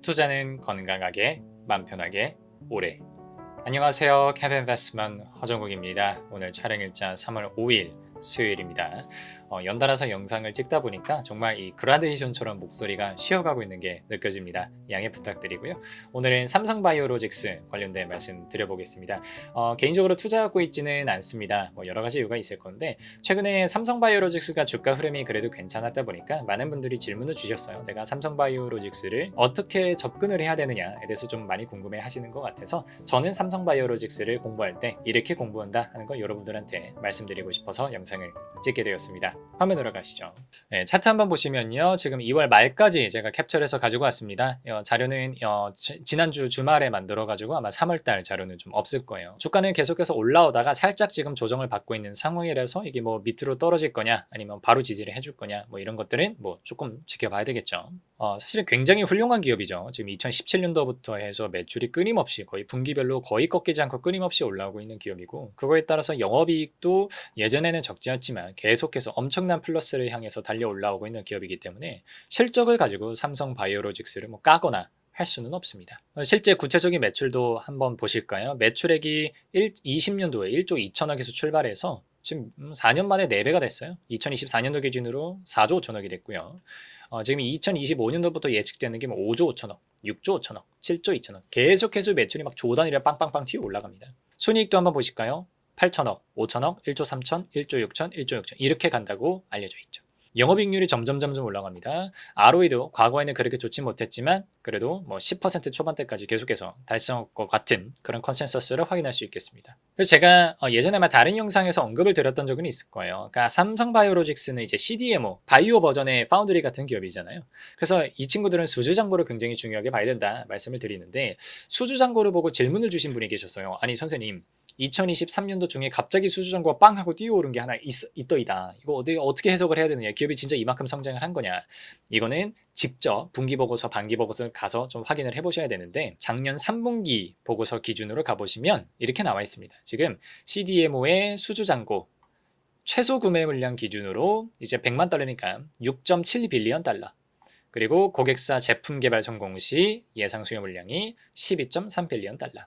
투자는 건강하게, 맘 편하게, 오래. 안녕하세요. 캡인베스트먼 허정국입니다. 오늘 촬영일자 3월 5일 수요일입니다. 연달아서 영상을 찍다 보니까 정말 이 그라데이션처럼 목소리가 쉬어가고 있는 게 느껴집니다. 양해 부탁드리고요. 오늘은 삼성바이오로직스 관련된 말씀 드려보겠습니다. 개인적으로 투자하고 있지는 않습니다. 여러 가지 이유가 있을 건데 최근에 삼성바이오로직스가 주가 흐름이 그래도 괜찮았다 보니까 많은 분들이 질문을 주셨어요. 내가 삼성바이오로직스를 어떻게 접근을 해야 되느냐에 대해서 좀 많이 궁금해 하시는 것 같아서 저는 삼성바이오로직스를 공부할 때 이렇게 공부한다 하는 걸 여러분들한테 말씀드리고 싶어서 영상을 찍게 되었습니다. 화면으로 가시죠. 네, 차트 한번 보시면요. 지금 2월 말까지 제가 캡처해서 가지고 왔습니다. 자료는 지난주 주말에 만들어가지고 아마 3월달 자료는 좀 없을 거예요. 주가는 계속해서 올라오다가 살짝 지금 조정을 받고 있는 상황이라서 이게 뭐 밑으로 떨어질 거냐 아니면 바로 지지를 해줄 거냐 뭐 이런 것들은 뭐 조금 지켜봐야 되겠죠. 사실은 굉장히 훌륭한 기업이죠. 지금 2017년도부터 해서 매출이 끊임없이 거의 분기별로 거의 꺾이지 않고 끊임없이 올라오고 있는 기업이고 그거에 따라서 영업이익도 예전에는 적지 않지만 계속해서 엄청난 플러스를 향해서 달려 올라오고 있는 기업이기 때문에 실적을 가지고 삼성바이오로직스를 뭐 까거나 할 수는 없습니다. 실제 구체적인 매출도 한번 보실까요? 매출액이 20년도에 1조 2천억에서 출발해서 지금 4년 만에 4배가 됐어요. 2024년도 기준으로 4조 5천억이 됐고요. 지금 2025년도부터 예측되는 게 뭐 5조 5천억, 6조 5천억, 7조 2천억 계속해서 매출이 막 조 단위로 빵빵빵 튀어 올라갑니다. 순이익도 한번 보실까요? 8천억, 5천억, 1조 3천, 1조 6천, 1조 6천 이렇게 간다고 알려져 있죠. 영업이익률이 점점 올라갑니다. ROE도 과거에는 그렇게 좋지 못했지만 그래도 뭐 10% 초반대까지 계속해서 달성할 것 같은 그런 컨센서스를 확인할 수 있겠습니다. 그래서 제가 예전에 다른 영상에서 언급을 드렸던 적은 있을 거예요. 그러니까 삼성바이오로직스는 이제 CDMO, 바이오 버전의 파운드리 같은 기업이잖아요. 그래서 이 친구들은 수주잔고를 굉장히 중요하게 봐야 된다 말씀을 드리는데 수주잔고를 보고 질문을 주신 분이 계셨어요. 아니 선생님 2023년도 중에 갑자기 수주잔고가 빵 하고 뛰어오른 게 하나 있더이다. 이거 어떻게 해석을 해야 되느냐. 기업이 진짜 이만큼 성장을 한 거냐. 이거는 직접 분기보고서, 반기보고서 가서 좀 확인을 해보셔야 되는데 작년 3분기 보고서 기준으로 가보시면 이렇게 나와 있습니다. 지금 CDMO의 수주잔고 최소 구매 물량 기준으로 이제 100만 달러니까 6.7 빌리언 달러. 그리고 고객사 제품 개발 성공 시 예상 수요 물량이 12.3 빌리언 달러.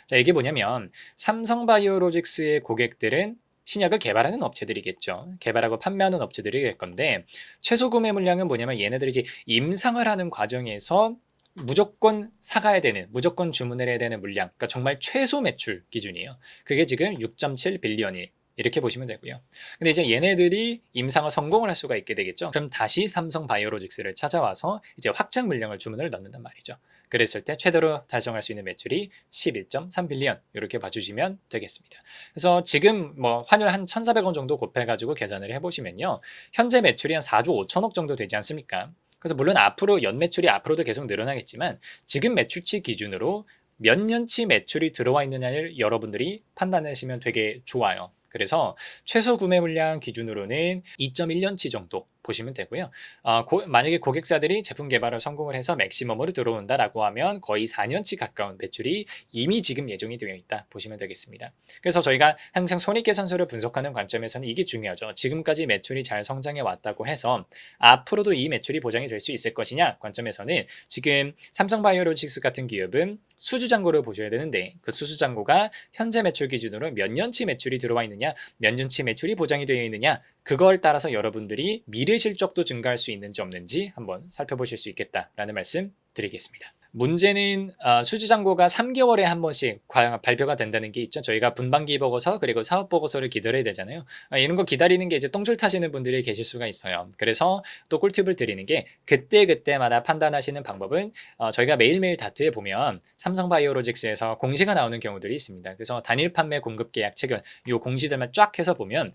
자, 이게 뭐냐면 삼성바이오로직스의 고객들은 신약을 개발하는 업체들이겠죠. 개발하고 판매하는 업체들이 될 건데 최소 구매 물량은 뭐냐면 얘네들이 이제 임상을 하는 과정에서 무조건 사가야 되는, 무조건 주문을 해야 되는 물량, 그러니까 정말 최소 매출 기준이에요. 그게 지금 6.7 빌리언이 이렇게 보시면 되고요. 근데 이제 얘네들이 임상을 성공을 할 수가 있게 되겠죠. 그럼 다시 삼성바이오로직스를 찾아와서 이제 확장 물량을 주문을 넣는단 말이죠. 그랬을 때 최대로 달성할 수 있는 매출이 11.3 빌리언 이렇게 봐주시면 되겠습니다. 그래서 지금 뭐 환율 한 1,400원 정도 곱해가지고 계산을 해보시면요. 현재 매출이 한 4조 5천억 정도 되지 않습니까? 그래서 물론 앞으로 연 매출이 앞으로도 계속 늘어나겠지만 지금 매출치 기준으로 몇 년치 매출이 들어와 있느냐를 여러분들이 판단하시면 되게 좋아요. 그래서 최소 구매 물량 기준으로는 2.1년치 정도 보시면 되고요. 만약에 고객사들이 제품 개발을 성공을 해서 맥시멈으로 들어온다라고 하면 거의 4년치 가까운 매출이 이미 지금 예정이 되어 있다 보시면 되겠습니다. 그래서 저희가 항상 손익계산서를 분석하는 관점에서는 이게 중요하죠. 지금까지 매출이 잘 성장해 왔다고 해서 앞으로도 이 매출이 보장이 될 수 있을 것이냐 관점에서는 지금 삼성바이오로직스 같은 기업은 수주잔고를 보셔야 되는데 그 수주잔고가 현재 매출 기준으로 몇 년치 매출이 들어와 있느냐, 몇 년치 매출이 보장이 되어 있느냐 그걸 따라서 여러분들이 미래 실적도 증가할 수 있는지 없는지 한번 살펴보실 수 있겠다라는 말씀 드리겠습니다. 문제는 수주잔고가 3개월에 한 번씩 발표가 된다는 게 있죠. 저희가 분반기 보고서 그리고 사업 보고서를 기다려야 되잖아요. 이런 거 기다리는 게 이제 똥줄 타시는 분들이 계실 수가 있어요. 그래서 또 꿀팁을 드리는 게 그때마다 판단하시는 방법은 저희가 매일매일 다트에 보면 삼성바이오로직스에서 공시가 나오는 경우들이 있습니다. 그래서 단일 판매 공급 계약 체결 이 공시들만 쫙 해서 보면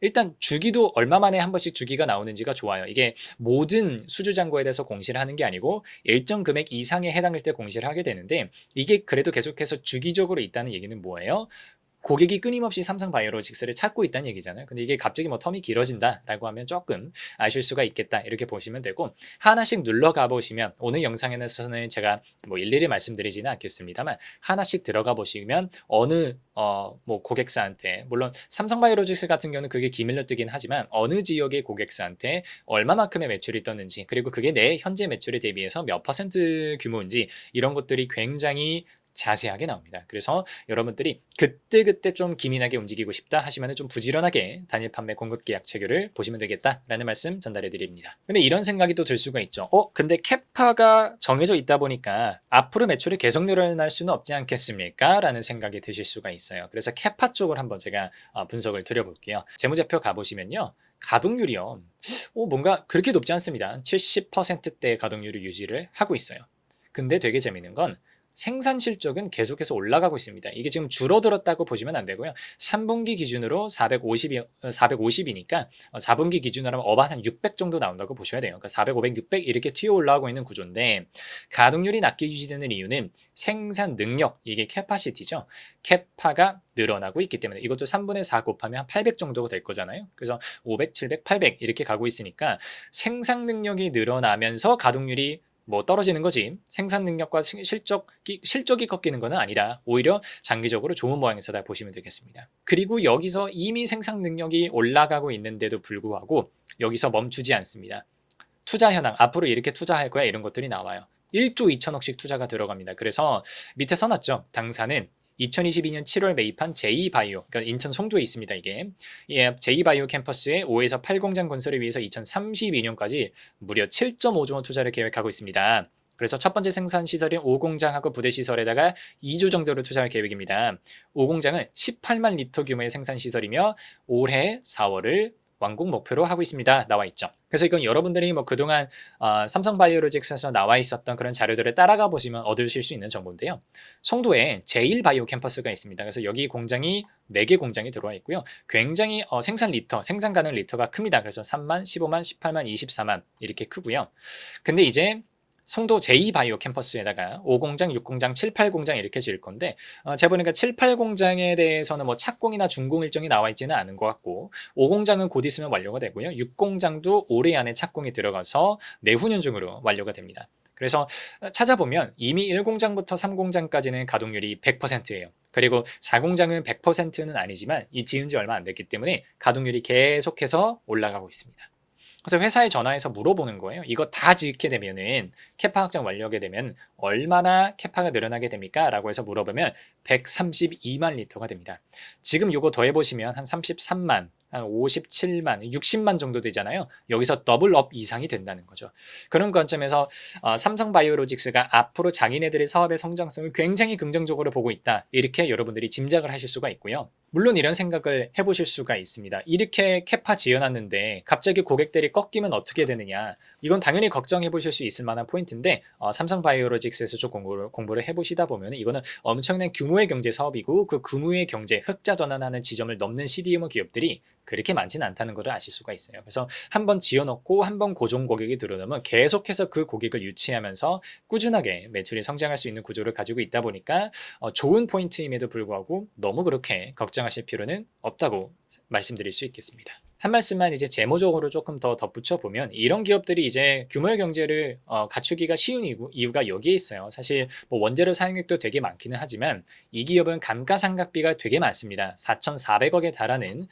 일단 주기도 얼마 만에 한 번씩 주기가 나오는지가 좋아요. 이게 모든 수주잔고에 대해서 공시를 하는 게 아니고 일정 금액 이상에 해당할 때 공시를 하게 되는데 이게 그래도 계속해서 주기적으로 있다는 얘기는 뭐예요? 고객이 끊임없이 삼성바이오로직스를 찾고 있다는 얘기잖아요. 근데 이게 갑자기 뭐 텀이 길어진다라고 하면 조금 아실 수가 있겠다 이렇게 보시면 되고, 하나씩 눌러가 보시면 오늘 영상에서는 제가 뭐 일일이 말씀드리지는 않겠습니다만 하나씩 들어가 보시면 어느 뭐 고객사한테, 물론 삼성바이오로직스 같은 경우는 그게 기밀로 뜨긴 하지만 어느 지역의 고객사한테 얼마만큼의 매출이 떴는지, 그리고 그게 내 현재 매출에 대비해서 몇 퍼센트 규모인지 이런 것들이 굉장히 자세하게 나옵니다. 그래서 여러분들이 그때그때 좀 기민하게 움직이고 싶다 하시면 좀 부지런하게 단일 판매 공급 계약 체결을 보시면 되겠다라는 말씀 전달해 드립니다. 근데 이런 생각이 또 들 수가 있죠. 근데 캐파가 정해져 있다 보니까 앞으로 매출이 계속 늘어날 수는 없지 않겠습니까? 라는 생각이 드실 수가 있어요. 그래서 캐파 쪽을 한번 제가 분석을 드려볼게요. 재무제표 가보시면요. 가동률이요. 뭔가 그렇게 높지 않습니다. 70%대의 가동률을 유지를 하고 있어요. 근데 되게 재밌는 건 생산 실적은 계속해서 올라가고 있습니다. 이게 지금 줄어들었다고 보시면 안 되고요. 3분기 기준으로 450이니까 4분기 기준으로 하면 어반 한 600 정도 나온다고 보셔야 돼요. 그러니까 400, 500, 600 이렇게 튀어 올라가고 있는 구조인데, 가동률이 낮게 유지되는 이유는 생산 능력, 이게 캐파시티죠. 캐파가 늘어나고 있기 때문에 이것도 3분의 4 곱하면 한 800 정도가 될 거잖아요. 그래서 500, 700, 800 이렇게 가고 있으니까 생산 능력이 늘어나면서 가동률이 뭐 떨어지는 거지, 생산 능력과 실적이 꺾이는 것은 아니다. 오히려 장기적으로 좋은 모양새다 보시면 되겠습니다. 그리고 여기서 이미 생산 능력이 올라가고 있는데도 불구하고 여기서 멈추지 않습니다. 투자 현황, 앞으로 이렇게 투자할 거야 이런 것들이 나와요. 1조 2천억씩 투자가 들어갑니다. 그래서 밑에 써놨죠. 당사는 2022년 7월 매입한 제2바이오, 그러니까 인천 송도에 있습니다. 이게 제2바이오 캠퍼스의 5에서 8공장 건설을 위해서 2032년까지 무려 7.5조 원 투자를 계획하고 있습니다. 그래서 첫 번째 생산 시설인 5공장하고 부대 시설에다가 2조 정도를 투자할 계획입니다. 5공장은 18만 리터 규모의 생산 시설이며 올해 4월을 완공 목표로 하고 있습니다. 나와 있죠. 그래서 이건 여러분들이 뭐 그동안 삼성바이오로직스에서 나와 있었던 그런 자료들을 따라가 보시면 얻으실 수 있는 정보인데요. 송도에 제1바이오 캠퍼스가 있습니다. 그래서 여기 공장이 4개 공장이 들어와 있고요. 굉장히 생산 가능 리터가 큽니다. 그래서 3만, 15만, 18만, 24만 이렇게 크고요. 근데 이제 송도 제2바이오 캠퍼스에다가 5공장, 6공장, 7, 8공장 이렇게 지을 건데, 제가 보니까 7, 8공장에 대해서는 뭐 착공이나 준공 일정이 나와 있지는 않은 것 같고, 5공장은 곧 있으면 완료가 되고요. 6공장도 올해 안에 착공이 들어가서 내후년 중으로 완료가 됩니다. 그래서 찾아보면 이미 1공장부터 3공장까지는 가동률이 100%예요. 그리고 4공장은 100%는 아니지만 이 지은 지 얼마 안 됐기 때문에 가동률이 계속해서 올라가고 있습니다. 그래서 회사에 전화해서 물어보는 거예요. 이거 다 짓게 되면은, 캐파 확장 완료하게 되면 얼마나 캐파가 늘어나게 됩니까? 라고 해서 물어보면 132만 리터가 됩니다. 지금 요거 더해보시면 한 33만, 한 57만, 60만 정도 되잖아요. 여기서 더블업 이상이 된다는 거죠. 그런 관점에서 삼성바이오로직스가 앞으로 자기네들의 사업의 성장성을 굉장히 긍정적으로 보고 있다. 이렇게 여러분들이 짐작을 하실 수가 있고요. 물론 이런 생각을 해보실 수가 있습니다. 이렇게 캐파 지어놨는데 갑자기 고객들이 꺾이면 어떻게 되느냐. 이건 당연히 걱정해 보실 수 있을 만한 포인트인데, 삼성바이오로직스에서 좀 공부를 해보시다 보면 이거는 엄청난 규모의 경제 사업이고, 그 규모의 경제, 흑자 전환하는 지점을 넘는 CDMO 기업들이 그렇게 많지는 않다는 것을 아실 수가 있어요. 그래서 한번 지어놓고 한번 고정 고객이 들어오면 계속해서 그 고객을 유치하면서 꾸준하게 매출이 성장할 수 있는 구조를 가지고 있다 보니까 좋은 포인트임에도 불구하고 너무 그렇게 걱정하실 필요는 없다고 말씀드릴 수 있겠습니다. 한 말씀만 이제 재무적으로 조금 더 덧붙여 보면, 이런 기업들이 이제 규모의 경제를 갖추기가 쉬운 이유가 여기에 있어요. 사실 뭐 원재료 사용액도 되게 많기는 하지만 이 기업은 감가상각비가 되게 많습니다. 4,400억에 달하는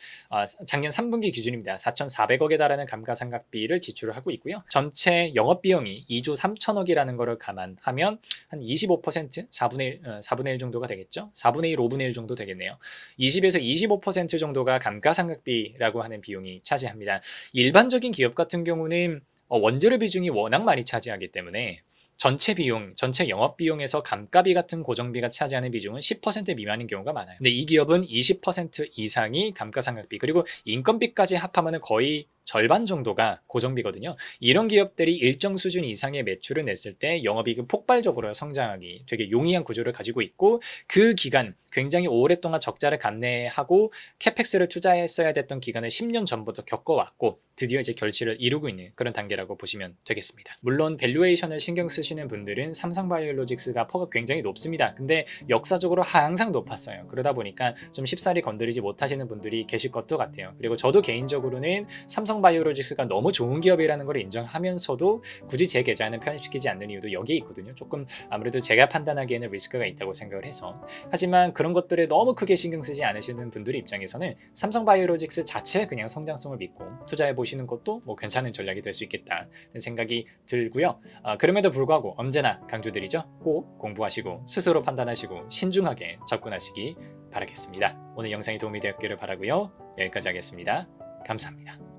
작년 3분기 기준입니다. 4,400억에 달하는 감가상각비를 지출을 하고 있고요. 전체 영업비용이 2조 3천억이라는 것을 감안하면 한 25%, 4분의 1 정도가 되겠죠. 4분의 1, 5분의 1 정도 되겠네요. 20에서 25% 정도가 감가상각비라고 하는 비용이 차지합니다. 일반적인 기업 같은 경우는 원재료 비중이 워낙 많이 차지하기 때문에 전체 비용, 전체 영업 비용에서 감가비 같은 고정비가 차지하는 비중은 10% 미만인 경우가 많아요. 근데 이 기업은 20% 이상이 감가상각비, 그리고 인건비까지 합하면 거의 절반 정도가 고정비거든요. 이런 기업들이 일정 수준 이상의 매출을 냈을 때 영업이익은 폭발적으로 성장하기 되게 용이한 구조를 가지고 있고, 그 기간 굉장히 오랫동안 적자를 감내하고 캐펙스를 투자했어야 됐던 기간을 10년 전부터 겪어왔고 드디어 이제 결실을 이루고 있는 그런 단계라고 보시면 되겠습니다. 물론 밸류에이션을 신경 쓰시는 분들은 삼성바이오로직스가 퍼가 굉장히 높습니다. 근데 역사적으로 항상 높았어요. 그러다 보니까 좀 쉽사리 건드리지 못하시는 분들이 계실 것도 같아요. 그리고 저도 개인적으로는 삼성바이오로직스가 너무 좋은 기업이라는 걸 인정하면서도 굳이 제 계좌에는 편입시키지 않는 이유도 여기에 있거든요. 조금 아무래도 제가 판단하기에는 리스크가 있다고 생각을 해서. 하지만 그런 것들에 너무 크게 신경 쓰지 않으시는 분들 입장에서는 삼성바이오로직스 자체의 그냥 성장성을 믿고 투자해 보시는 것도 뭐 괜찮은 전략이 될 수 있겠다 생각이 들고요. 그럼에도 불구하고 언제나 강조드리죠. 꼭 공부하시고 스스로 판단하시고 신중하게 접근하시기 바라겠습니다. 오늘 영상이 도움이 되었기를 바라고요. 여기까지 하겠습니다. 감사합니다.